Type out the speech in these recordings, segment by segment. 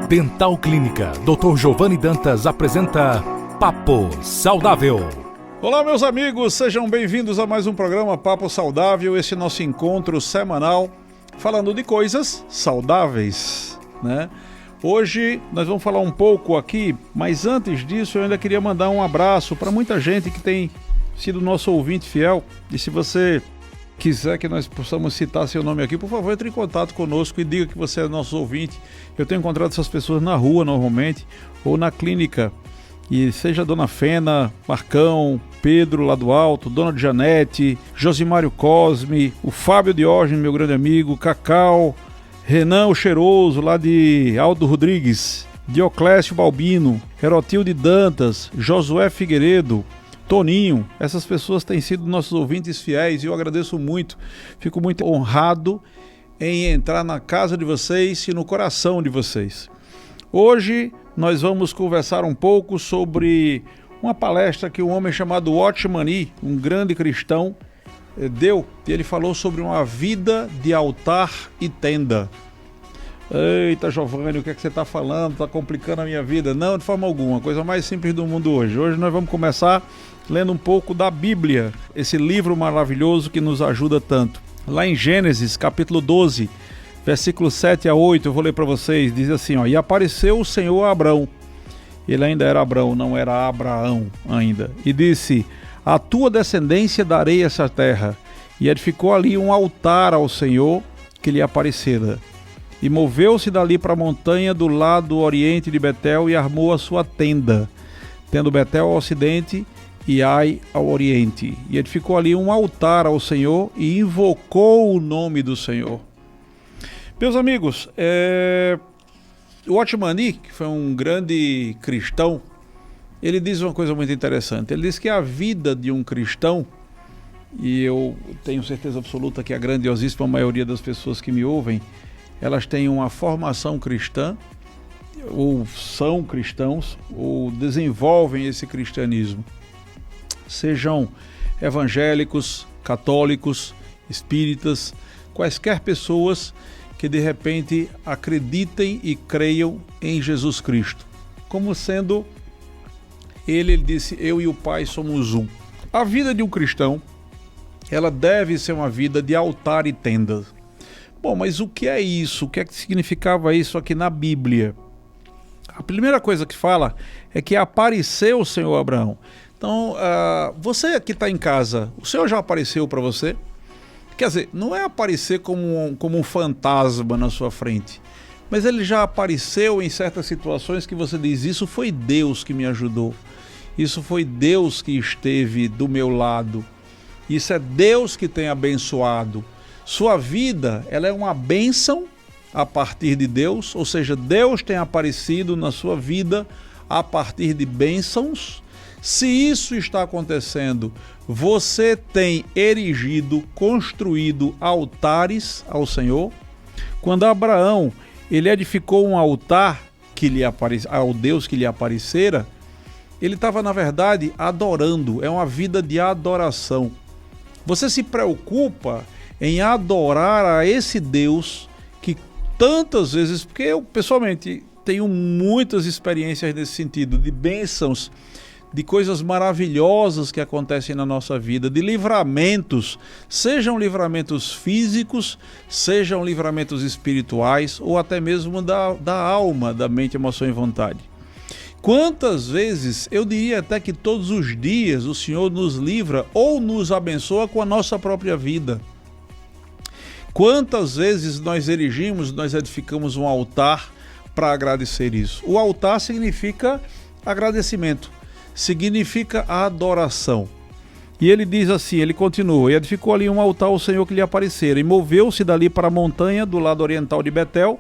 Dental Clínica Dr. Giovanni Dantas apresenta Papo Saudável. Olá, meus amigos, sejam bem-vindos a mais um programa Papo Saudável, esse nosso encontro semanal falando de coisas saudáveis, né? Hoje nós vamos falar um pouco aqui, mas antes disso eu ainda queria mandar um abraço para muita gente que tem sido nosso ouvinte fiel. E se você quiser que nós possamos citar seu nome aqui, por favor, entre em contato conosco e diga que você é nosso ouvinte. Eu tenho encontrado essas pessoas na rua normalmente, ou na clínica, e seja a Dona Fena, Marcão, Pedro lá do Alto, Dona Janete, Josimário Cosme, o Fábio Diógenes, meu grande amigo, Cacau, Renan o Cheiroso lá de Aldo Rodrigues, Dioclésio Balbino, Herotilde Dantas, Josué Figueiredo, Toninho. Essas pessoas têm sido nossos ouvintes fiéis e eu agradeço muito, fico muito honrado em entrar na casa de vocês e no coração de vocês. Hoje nós vamos conversar um pouco sobre uma palestra que um homem chamado Watchman Nee, um grande cristão, deu. E ele falou sobre uma vida de altar e tenda. Eita, Giovanni, o que é que você está falando? Está complicando a minha vida? Não, de forma alguma, a coisa mais simples do mundo hoje. Hoje nós vamos começar lendo um pouco da Bíblia, esse livro maravilhoso que nos ajuda tanto. Lá em Gênesis, capítulo 12, versículos 7 a 8, eu vou ler para vocês, diz assim, ó: E apareceu o Senhor a Abrão, ele ainda era Abrão, não era Abraão ainda, e disse: A tua descendência darei essa terra. E edificou ali um altar ao Senhor que lhe aparecera. E moveu-se dali para a montanha do lado oriente de Betel e armou a sua tenda, tendo Betel ao ocidente e Ai ao oriente. E edificou ali um altar ao Senhor e invocou o nome do Senhor. Meus amigos, o Watchman Nee, que foi um grande cristão, ele diz uma coisa muito interessante. Ele diz que a vida de um cristão, e eu tenho certeza absoluta que a grandiosíssima maioria das pessoas que me ouvem, elas têm uma formação cristã, ou são cristãos, ou desenvolvem esse cristianismo. Sejam evangélicos, católicos, espíritas, quaisquer pessoas que de repente acreditem e creiam em Jesus Cristo. Como sendo, ele disse, eu e o Pai somos um. A vida de um cristão, ela deve ser uma vida de altar e tenda. Bom, mas o que é isso? O que é que significava isso aqui na Bíblia? A primeira coisa que fala é que apareceu o Senhor a Abraão. Então, você que está em casa, o Senhor já apareceu para você? Quer dizer, não é aparecer como um fantasma na sua frente, mas ele já apareceu em certas situações que você diz, isso foi Deus que me ajudou, isso foi Deus que esteve do meu lado, isso é Deus que tem abençoado. Sua vida, ela é uma bênção a partir de Deus, ou seja, Deus tem aparecido na sua vida a partir de bênçãos. Se isso está acontecendo, você tem erigido, construído altares ao Senhor. Quando Abraão, ele edificou um altar ao Deus que lhe aparecera, ele estava, na verdade, adorando, é uma vida de adoração. Você se preocupa em adorar a esse Deus que tantas vezes, porque eu pessoalmente tenho muitas experiências nesse sentido, de bênçãos, de coisas maravilhosas que acontecem na nossa vida, de livramentos, sejam livramentos físicos, sejam livramentos espirituais ou até mesmo da alma, da mente, emoção e vontade. Quantas vezes, eu diria até que todos os dias, o Senhor nos livra ou nos abençoa com a nossa própria vida. Quantas vezes nós edificamos um altar para agradecer isso? O altar significa agradecimento, significa adoração. E ele diz assim, ele continua, e edificou ali um altar ao Senhor que lhe aparecera, e moveu-se dali para a montanha do lado oriental de Betel,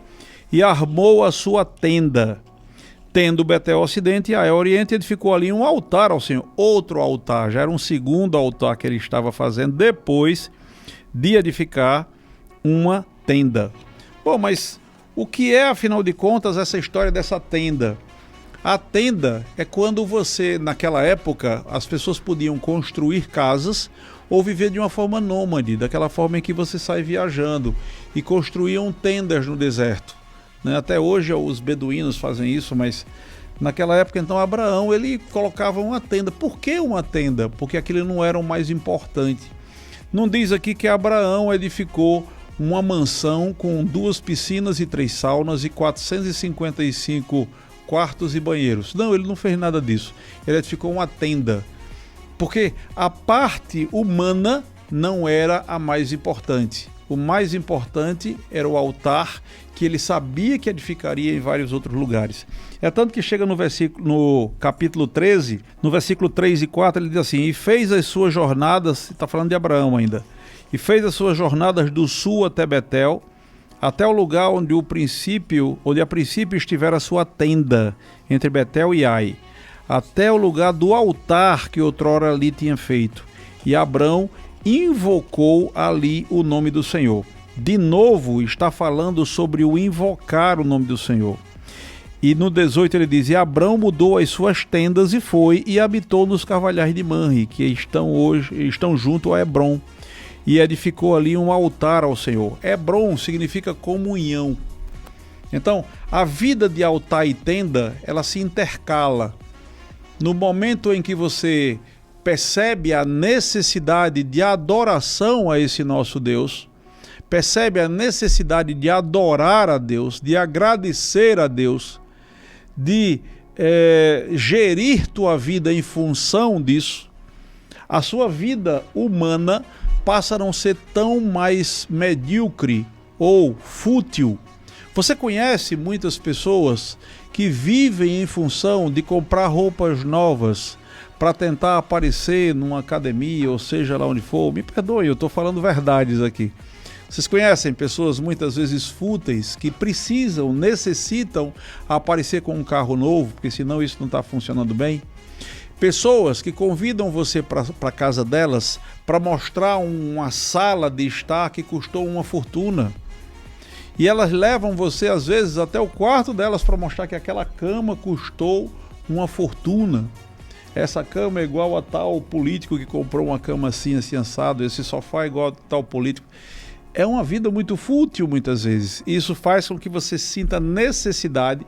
e armou a sua tenda. Tendo Betel ao ocidente e Ai ao oriente, edificou ali um altar ao Senhor, outro altar, já era um segundo altar que ele estava fazendo depois de edificar uma tenda. Bom, mas o que é, afinal de contas, essa história dessa tenda? A tenda é quando você, naquela época, as pessoas podiam construir casas ou viver de uma forma nômade, daquela forma em que você sai viajando, e construíam tendas no deserto. né? Até hoje os beduínos fazem isso, mas naquela época, então, Abraão, ele colocava uma tenda. Por que uma tenda? Porque aquilo não era o mais importante. Não diz aqui que Abraão edificou uma mansão com 2 piscinas e 3 saunas e 455 quartos e banheiros. Não, ele não fez nada disso. Ele edificou uma tenda. Porque a parte humana não era a mais importante. O mais importante era o altar, que ele sabia que edificaria em vários outros lugares. É tanto que chega no capítulo 13, no versículo 3 e 4, ele diz assim: e fez as suas jornadas, está falando de Abraão ainda, e fez as suas jornadas do sul até Betel, até o lugar onde a princípio estivera a sua tenda, entre Betel e Ai, até o lugar do altar que outrora ali tinha feito. E Abrão invocou ali o nome do Senhor. De novo, está falando sobre o invocar o nome do Senhor. E no 18 ele diz: e Abrão mudou as suas tendas e foi e habitou nos carvalhais de Manre, que estão junto a Hebrom, e edificou ali um altar ao Senhor. Hebrom significa comunhão. Então, a vida de altar e tenda, ela se intercala. No momento em que você percebe a necessidade de adoração a esse nosso Deus, percebe a necessidade de adorar a Deus, de agradecer a Deus, de gerir tua vida em função disso, a sua vida humana passa a não ser tão mais medíocre ou fútil. Você conhece muitas pessoas que vivem em função de comprar roupas novas para tentar aparecer numa academia, ou seja lá onde for. Me perdoe, eu estou falando verdades aqui. Vocês conhecem pessoas muitas vezes fúteis que necessitam aparecer com um carro novo, porque senão isso não está funcionando bem? Pessoas que convidam você para a casa delas para mostrar uma sala de estar que custou uma fortuna. E elas levam você, às vezes, até o quarto delas para mostrar que aquela cama custou uma fortuna. Essa cama é igual a tal político que comprou uma cama assim, assim, assado. Esse sofá é igual a tal político. É uma vida muito fútil, muitas vezes. E isso faz com que você sinta necessidade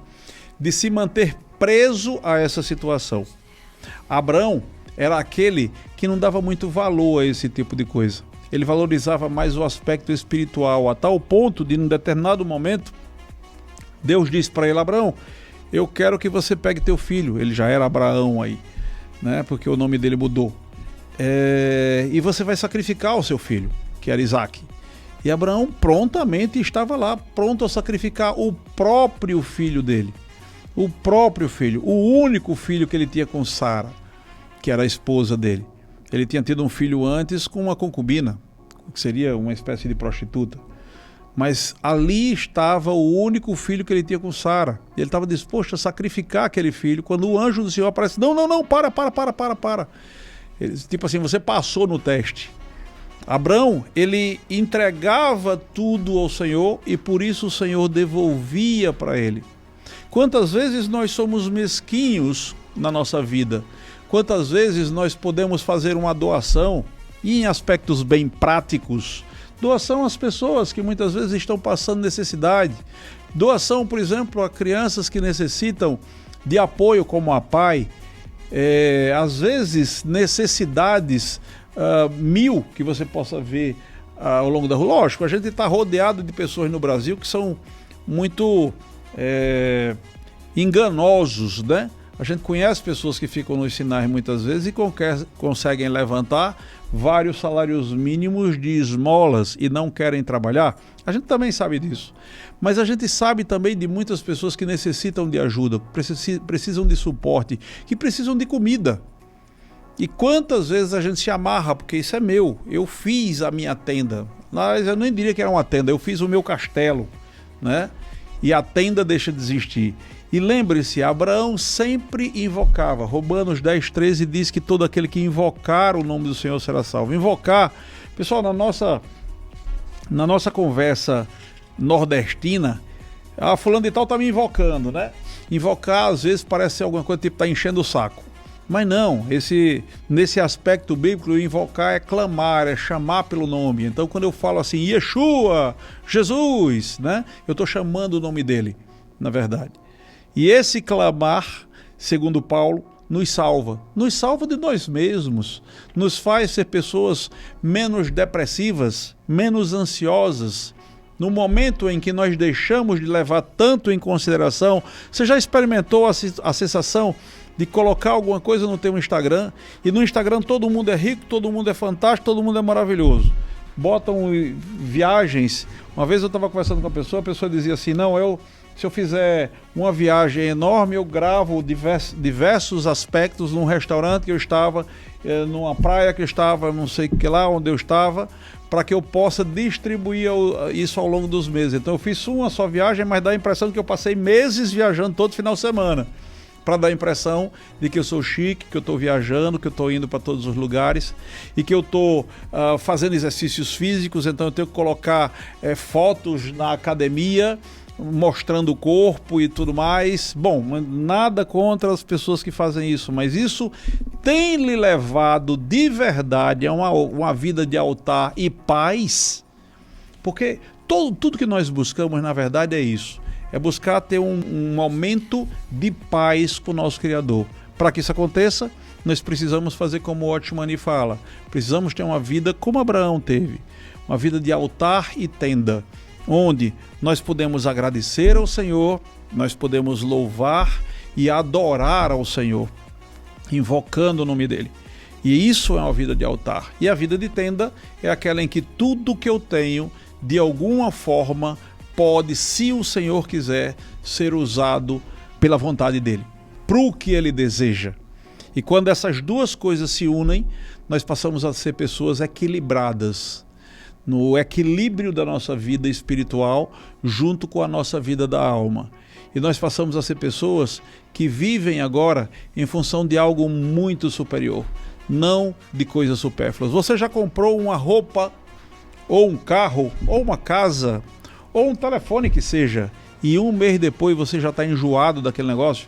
de se manter preso a essa situação. Abraão era aquele que não dava muito valor a esse tipo de coisa. Ele valorizava mais o aspecto espiritual, a tal ponto de, em um determinado momento, Deus disse para ele: Abraão, eu quero que você pegue teu filho. Ele já era Abraão aí, né? Porque o nome dele mudou. E você vai sacrificar o seu filho, que era Isaque. E Abraão prontamente estava lá, pronto a sacrificar o próprio filho dele. O próprio filho, o único filho que ele tinha com Sara, que era a esposa dele. Ele tinha tido um filho antes com uma concubina, que seria uma espécie de prostituta. Mas ali estava o único filho que ele tinha com Sara. Ele estava disposto a sacrificar aquele filho, quando o anjo do Senhor aparece: não, para. Ele, tipo assim, você passou no teste. Abraão, ele entregava tudo ao Senhor e por isso o Senhor devolvia para ele. Quantas vezes nós somos mesquinhos na nossa vida? Quantas vezes nós podemos fazer uma doação, e em aspectos bem práticos, doação às pessoas que muitas vezes estão passando necessidade, doação, por exemplo, a crianças que necessitam de apoio como a pai, às vezes necessidades 1000 que você possa ver ao longo da rua. Lógico, a gente está rodeado de pessoas no Brasil que são muito enganosos, né? A gente conhece pessoas que ficam nos sinais muitas vezes e conseguem levantar vários salários mínimos de esmolas e não querem trabalhar. A gente também sabe disso. Mas a gente sabe também de muitas pessoas que necessitam de ajuda, precisam de suporte, que precisam de comida. E quantas vezes a gente se amarra, porque isso é meu, eu fiz a minha tenda. Mas eu nem diria que era uma tenda, eu fiz o meu castelo, né? E a tenda deixa de existir. E lembre-se, Abraão sempre invocava. Romanos 10:13 diz que todo aquele que invocar o nome do Senhor será salvo. Invocar, pessoal, na nossa conversa nordestina, fulano de tal está me invocando, né? Invocar às vezes parece ser alguma coisa tipo tá enchendo o saco. Mas não, nesse aspecto bíblico, invocar é clamar, é chamar pelo nome. Então quando eu falo assim, Yeshua, Jesus, né? Eu estou chamando o nome dele. na verdade. E esse clamar, segundo Paulo, nos salva de nós mesmos, nos faz ser pessoas menos depressivas, menos ansiosas. No momento em que nós deixamos de levar tanto em consideração, você já experimentou a sensação de colocar alguma coisa no teu Instagram, e no Instagram todo mundo é rico, todo mundo é fantástico, todo mundo é maravilhoso. Botam viagens. Uma vez eu estava conversando com a pessoa dizia assim, não, se eu fizer uma viagem enorme, eu gravo diversos aspectos num restaurante que eu estava, numa praia que eu estava, não sei que lá onde eu estava, para que eu possa distribuir isso ao longo dos meses. Então eu fiz uma só viagem, mas dá a impressão que eu passei meses viajando todo final de semana, para dar a impressão de que eu sou chique, que eu estou viajando, que eu estou indo para todos os lugares e que eu estou fazendo exercícios físicos, então eu tenho que colocar fotos na academia, mostrando o corpo e tudo mais. Bom, nada contra as pessoas que fazem isso, mas isso tem lhe levado de verdade a uma vida de altar e paz? Porque tudo que nós buscamos, na verdade, é isso. É buscar ter um momento de paz com o nosso Criador. Para que isso aconteça, nós precisamos fazer como o Otmani fala. Precisamos ter uma vida como Abraão teve. Uma vida de altar e tenda, onde nós podemos agradecer ao Senhor, nós podemos louvar e adorar ao Senhor, invocando o nome dele. E isso é uma vida de altar. E a vida de tenda é aquela em que tudo que eu tenho, de alguma forma, pode, se o Senhor quiser, ser usado pela vontade dele, para o que ele deseja. E quando essas duas coisas se unem, nós passamos a ser pessoas equilibradas, no equilíbrio da nossa vida espiritual junto com a nossa vida da alma. E nós passamos a ser pessoas que vivem agora em função de algo muito superior, não de coisas supérfluas. Você já comprou uma roupa, ou um carro, ou uma casa, ou um telefone que seja, e um mês depois você já está enjoado daquele negócio?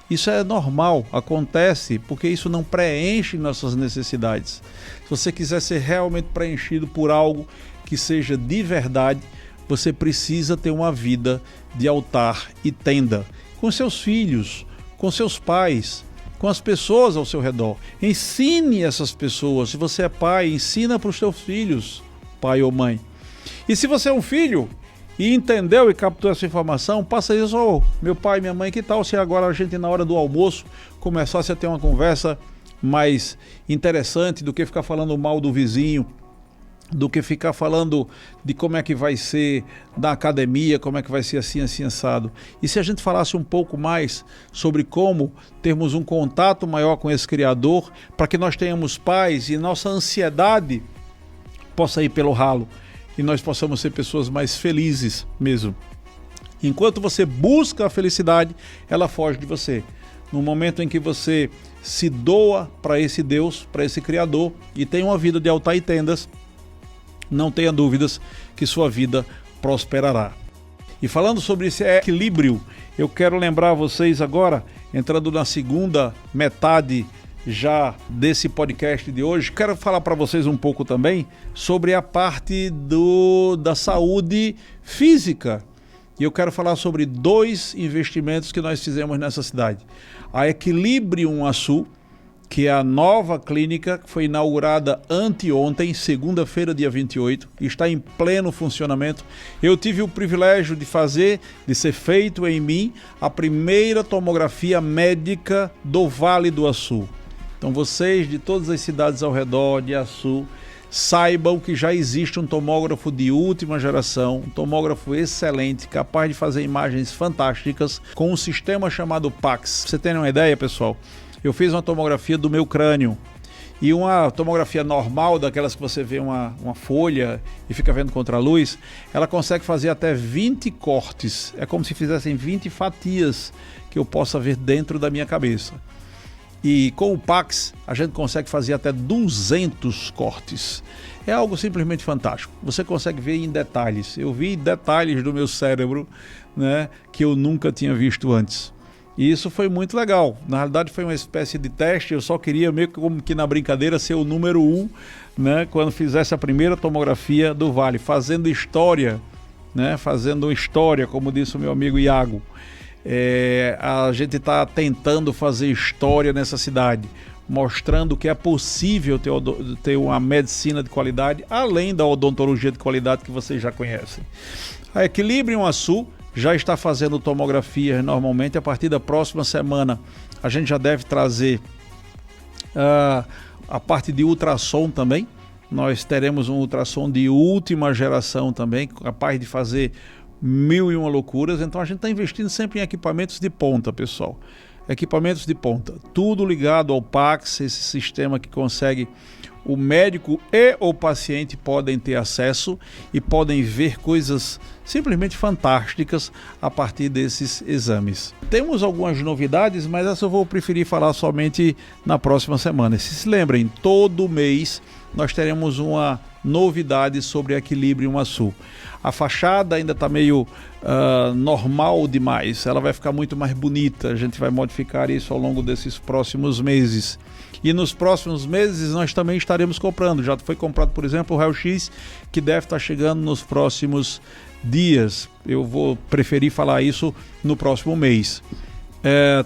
Isso é normal, acontece, porque isso não preenche nossas necessidades. Se você quiser ser realmente preenchido por algo que seja de verdade, você precisa ter uma vida de altar e tenda, com seus filhos, com seus pais, com as pessoas ao seu redor. Ensine essas pessoas. Se você é pai, ensina para os seus filhos, pai ou mãe. E se você é um filho e entendeu e captou essa informação, passa isso, meu pai, minha mãe, que tal se agora a gente na hora do almoço começasse a ter uma conversa mais interessante do que ficar falando mal do vizinho, do que ficar falando de como é que vai ser da academia, como é que vai ser assim, assim, assado. E se a gente falasse um pouco mais sobre como termos um contato maior com esse Criador, para que nós tenhamos paz e nossa ansiedade possa ir pelo ralo, e nós possamos ser pessoas mais felizes mesmo. Enquanto você busca a felicidade, ela foge de você. No momento em que você se doa para esse Deus, para esse Criador, e tem uma vida de altar e tendas, não tenha dúvidas que sua vida prosperará. E falando sobre esse equilíbrio, eu quero lembrar vocês agora, entrando na segunda metade já desse podcast de hoje, quero falar para vocês um pouco também sobre a parte da saúde física. E eu quero falar sobre 2 investimentos que nós fizemos nessa cidade. A Equilibrium Açu, que é a nova clínica que foi inaugurada anteontem, segunda-feira, dia 28, e está em pleno funcionamento. Eu tive o privilégio de ser feito em mim a primeira tomografia médica do Vale do Açu. Então vocês de todas as cidades ao redor de Açu, saibam que já existe um tomógrafo de última geração, um tomógrafo excelente, capaz de fazer imagens fantásticas, com um sistema chamado PAX. Pra você terem uma ideia, pessoal, eu fiz uma tomografia do meu crânio, e uma tomografia normal, daquelas que você vê uma folha e fica vendo contra a luz, ela consegue fazer até 20 cortes. É como se fizessem 20 fatias que eu possa ver dentro da minha cabeça. E com o PAX a gente consegue fazer até 200 cortes. É algo simplesmente fantástico. Você consegue ver em detalhes. Eu vi detalhes do meu cérebro, né, que eu nunca tinha visto antes. E isso foi muito legal. Na realidade foi uma espécie de teste. Eu só queria, meio como que na brincadeira, ser o número 1, né, quando fizesse a primeira tomografia do Vale, fazendo história né? Fazendo história, como disse o meu amigo Iago. A gente está tentando fazer história nessa cidade, mostrando que é possível ter uma medicina de qualidade, além da odontologia de qualidade que vocês já conhecem. A Equilibrium Açu já está fazendo tomografias normalmente. A partir da próxima semana a gente já deve trazer a parte de ultrassom também. Nós teremos um ultrassom de última geração também, capaz de fazer 1001 loucuras. Então a gente está investindo sempre em equipamentos de ponta, pessoal. Equipamentos de ponta, tudo ligado ao Pax, esse sistema que consegue, o médico e o paciente podem ter acesso e podem ver coisas simplesmente fantásticas a partir desses exames. Temos algumas novidades, mas essa eu vou preferir falar somente na próxima semana. Se lembrem, todo mês nós teremos uma novidade sobre Equilibrium Açu. A fachada ainda está meio normal demais, ela vai ficar muito mais bonita, a gente vai modificar isso ao longo desses próximos meses. E nos próximos meses nós também estaremos comprando, já foi comprado, por exemplo, o raio-x, que deve estar chegando nos próximos dias. Eu vou preferir falar isso no próximo mês.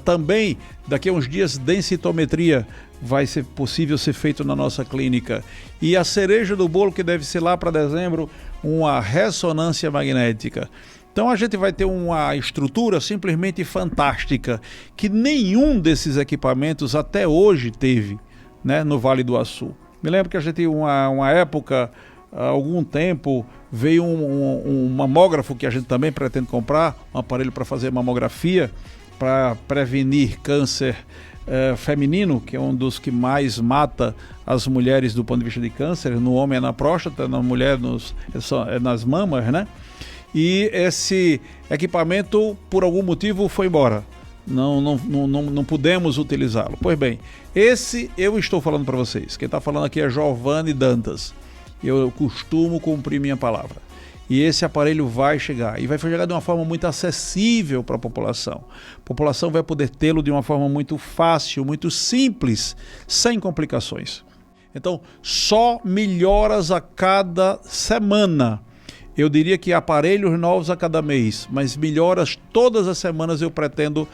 Também, daqui a uns dias, densitometria vai ser possível ser feito na nossa clínica. E a cereja do bolo, que deve ser lá para dezembro, uma ressonância magnética. Então a gente vai ter uma estrutura simplesmente fantástica, que nenhum desses equipamentos até hoje teve, né, no Vale do Açu. Me lembro que a gente, uma época, há algum tempo, veio um mamógrafo que a gente também pretende comprar, um aparelho para fazer mamografia, para prevenir câncer feminino, que é um dos que mais mata as mulheres do ponto de vista de câncer. No homem é na próstata, na mulher nas mamas, né? E esse equipamento, por algum motivo, foi embora. Não pudemos utilizá-lo. Pois bem, esse eu estou falando para vocês. Quem está falando aqui é Giovanni Dantas. Eu costumo cumprir minha palavra. E esse aparelho vai chegar. E vai chegar de uma forma muito acessível para a população. A população vai poder tê-lo de uma forma muito fácil, muito simples, sem complicações. Então, só melhoras a cada semana. Eu diria que aparelhos novos a cada mês, mas melhoras todas as semanas. Eu pretendo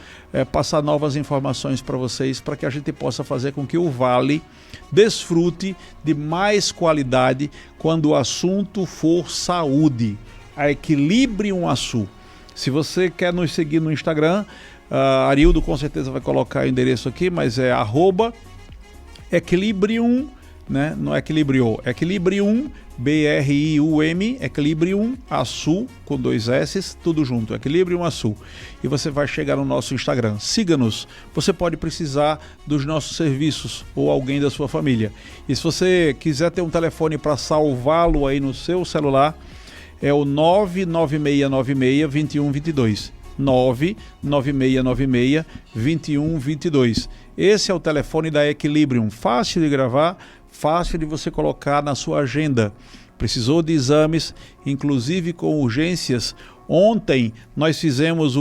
passar novas informações para vocês, para que a gente possa fazer com que o Vale desfrute de mais qualidade quando o assunto for saúde. A Equilibrium Açu. Se você quer nos seguir no Instagram, Arildo com certeza vai colocar o endereço aqui, mas é @Equilibrium, né? Não é Equilibrio, Equilibrium, BRIUM, Equilibrium Açu, com 2 S, tudo junto, Equilibrium Açu. E você vai chegar no nosso Instagram. Siga-nos. Você pode precisar dos nossos serviços ou alguém da sua família. E se você quiser ter um telefone para salvá-lo aí no seu celular, é o 99696-2122. 99696-2122. Esse é o telefone da Equilibrium. Fácil de gravar, fácil de você colocar na sua agenda. Precisou de exames, inclusive com urgências. Ontem nós fizemos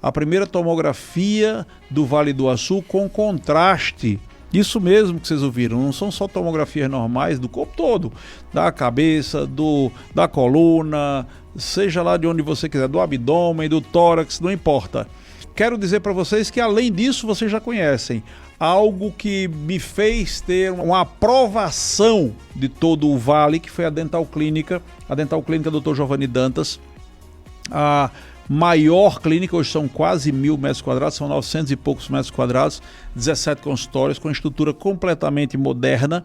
a primeira tomografia do Vale do Açu com contraste. Isso mesmo que vocês ouviram, não são só tomografias normais do corpo todo, da cabeça, da coluna, seja lá de onde você quiser, do abdômen, do tórax, não importa. Quero dizer para vocês que além disso vocês já conhecem algo que me fez ter uma aprovação de todo o Vale, que foi a Dental Clínica Dr. Giovanni Dantas, a maior clínica. Hoje são quase 1.000 metros quadrados, são 900 e poucos metros quadrados, 17 consultórios com estrutura completamente moderna.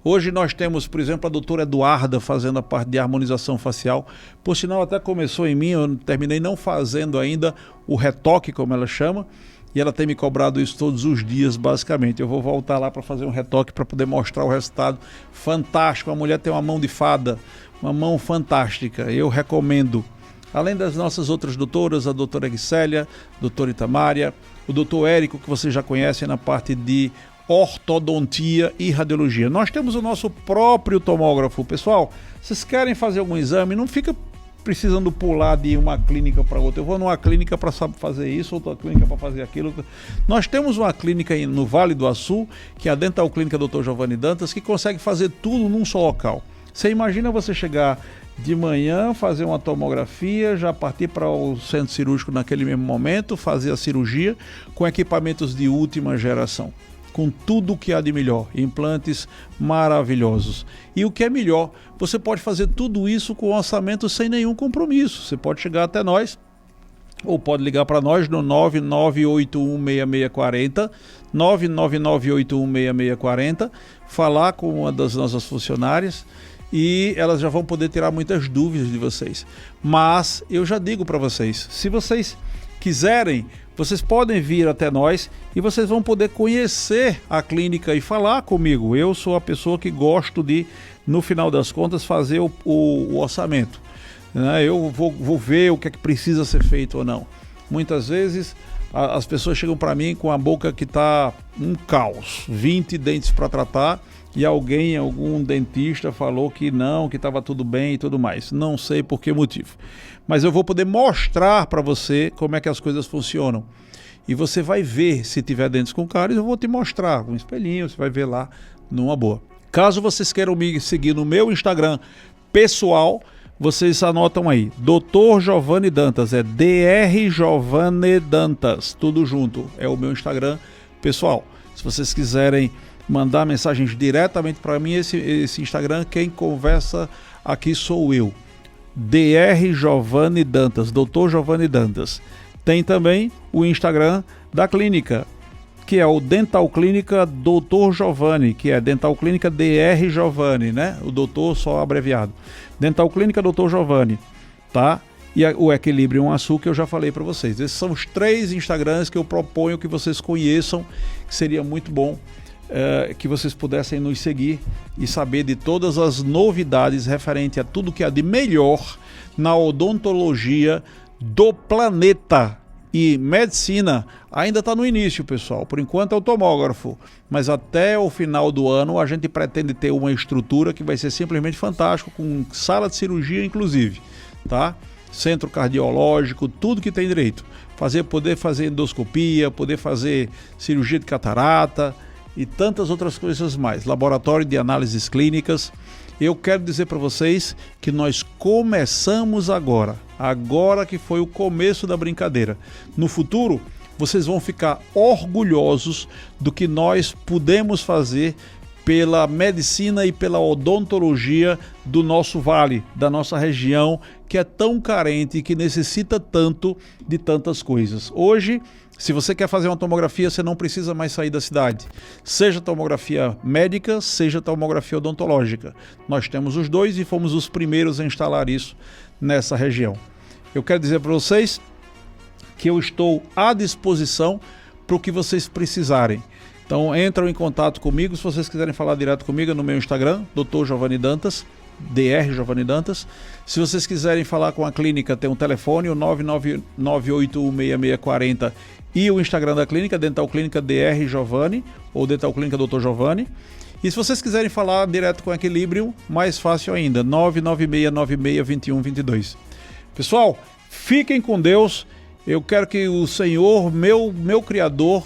Hoje nós temos, por exemplo, a doutora Eduarda fazendo a parte de harmonização facial. Por sinal, até começou em mim, eu terminei não fazendo ainda o retoque, como ela chama, e ela tem me cobrado isso todos os dias, basicamente. Eu vou voltar lá para fazer um retoque para poder mostrar o resultado fantástico. A mulher tem uma mão de fada, uma mão fantástica, eu recomendo. Além das nossas outras doutoras, a doutora Guicélia, a doutora Itamária, o doutor Érico, que vocês já conhecem na parte de ortodontia e radiologia. Nós temos o nosso próprio tomógrafo. Pessoal, vocês querem fazer algum exame, não fica precisando pular de uma clínica para outra. Eu vou numa clínica para fazer isso, outra clínica para fazer aquilo. Nós temos uma clínica no Vale do Açu, que é a Dental Clínica Dr. Giovanni Dantas, que consegue fazer tudo num só local. Você imagina você chegar de manhã, fazer uma tomografia, já partir para o centro cirúrgico naquele mesmo momento, fazer a cirurgia com equipamentos de última geração, com tudo o que há de melhor, implantes maravilhosos. E o que é melhor, você pode fazer tudo isso com orçamento sem nenhum compromisso. Você pode chegar até nós, ou pode ligar para nós no 999816640, 999816640, falar com uma das nossas funcionárias e elas já vão poder tirar muitas dúvidas de vocês. Mas eu já digo para vocês, se vocês quiserem, vocês podem vir até nós e vocês vão poder conhecer a clínica e falar comigo. Eu sou a pessoa que gosto de, no final das contas, fazer o orçamento. Eu vou ver o que é que precisa ser feito ou não. Muitas vezes as pessoas chegam para mim com a boca que está um caos, 20 dentes para tratar, e algum dentista falou que não, que estava tudo bem e tudo mais. Não sei por que motivo. Mas eu vou poder mostrar para você como é que as coisas funcionam. E você vai ver, se tiver dentes com cáries, eu vou te mostrar com um espelhinho, você vai ver lá numa boa. Caso vocês queiram me seguir no meu Instagram pessoal, vocês anotam aí, Dr. Giovanni Dantas, é Dr. Giovanni Dantas, tudo junto, é o meu Instagram pessoal. Se vocês quiserem mandar mensagens diretamente para mim, esse Instagram, quem conversa aqui sou eu, Dr. Giovanni Dantas, Dr. Giovanni Dantas. Tem também o Instagram da clínica, que é o Dental Clínica Dr. Giovanni, que é Dental Clínica Dr. Giovanni, né? O doutor só abreviado. Dental Clínica Dr. Giovanni, tá? E o Equilibrium Açúcar eu já falei para vocês. Esses são os 3 Instagrams que eu proponho que vocês conheçam, que seria muito bom que vocês pudessem nos seguir e saber de todas as novidades referente a tudo que há de melhor na odontologia do planeta. E medicina ainda está no início, pessoal. Por enquanto é o tomógrafo, mas até o final do ano a gente pretende ter uma estrutura que vai ser simplesmente fantástico, com sala de cirurgia inclusive, tá? Centro cardiológico, tudo que tem direito. Poder fazer endoscopia, poder fazer cirurgia de catarata e tantas outras coisas mais. Laboratório de análises clínicas. Eu quero dizer para vocês que nós começamos agora que foi o começo da brincadeira. No futuro, vocês vão ficar orgulhosos do que nós pudemos fazer pela medicina e pela odontologia do nosso vale, da nossa região, que é tão carente e que necessita tanto de tantas coisas. Hoje, se você quer fazer uma tomografia, você não precisa mais sair da cidade. Seja tomografia médica, seja tomografia odontológica. Nós temos os dois e fomos os primeiros a instalar isso nessa região. Eu quero dizer para vocês que eu estou à disposição para o que vocês precisarem. Então entram em contato comigo, se vocês quiserem falar direto comigo no meu Instagram, Dr. Giovanni Dantas, Dr. Giovanni Dantas. Se vocês quiserem falar com a clínica, tem um telefone, o 999816640 e o Instagram da clínica, Dental Clínica Dr. Giovanni ou Dental Clínica Dr. Giovanni. E se vocês quiserem falar direto com a Equilibrium, mais fácil ainda, 996962122. Pessoal, fiquem com Deus. Eu quero que o Senhor, meu Criador,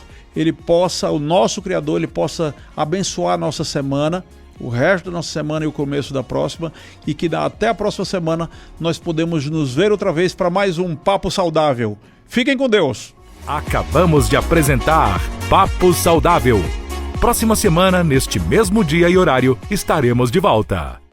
o nosso Criador, ele possa abençoar a nossa semana, o resto da nossa semana e o começo da próxima, e que até a próxima semana nós podemos nos ver outra vez para mais um Papo Saudável. Fiquem com Deus! Acabamos de apresentar Papo Saudável. Próxima semana, neste mesmo dia e horário, estaremos de volta.